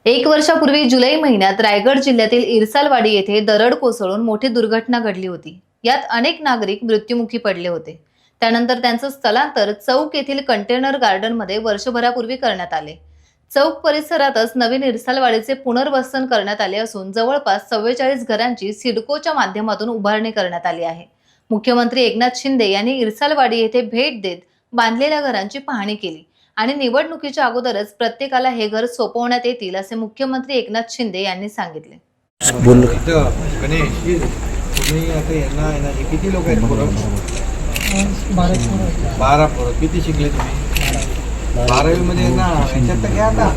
एक वर्षापूर्वी जुलै महिन्यात रायगड जिल्ह्यातील इरसालवाडी येथे दरड कोसळून मोठी दुर्घटना घडली होती। यात अनेक नागरिक मृत्युमुखी पडले होते। त्यानंतर त्यांचं स्थलांतर चौक येथील कंटेनर गार्डनमध्ये वर्षभरापूर्वी करण्यात आले। चौक परिसरातच नवीन इरसालवाडीचे पुनर्वसन करण्यात आले असून जवळपास 44 घरांची सिडकोच्या माध्यमातून उभारणी करण्यात आली आहे। मुख्यमंत्री एकनाथ शिंदे यांनी इरसालवाडी येथे भेट देत बांधलेल्या घरांची पाहणी केली आणि निवडणुकीच्या अगोदरच प्रत्येकाला हे घर सोपवण्यात येतील असे मुख्यमंत्री एकनाथ शिंदे यांनी सांगितले। गणेश, तुम्ही आता यांना किती लोक आहेत? 12 पोरं। किती शिकले तुम्ही? 12वी मध्ये ना याच्यात तर घ्या आता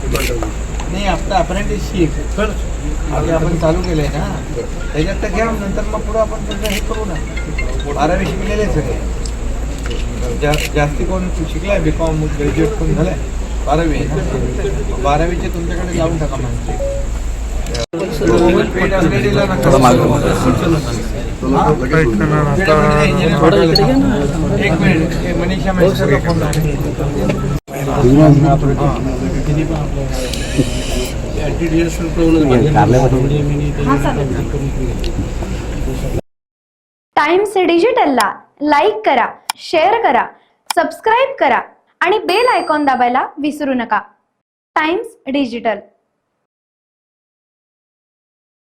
नाही, आपलं अप्रेंटिसशिप आता आपण चालू केलंय ना, त्याच्यात तर घ्या, नंतर मग पुढे आपण हे करू ना। 12वी शिकलेले सगळे, जास्ती कोण शिकलाय? बीकॉम ग्रॅज्युएट कोण झालंय? 12वी आहे ना, 12वीचे तुमच्याकडे लावून टाका म्हणजे एक मिनिट, मनीषा टाइम्स डिजिटलला लाईक करा, शेअर करा, सबस्क्राईब करा आणि बेल आयकॉन दाबायला विसरू नका। Times digital.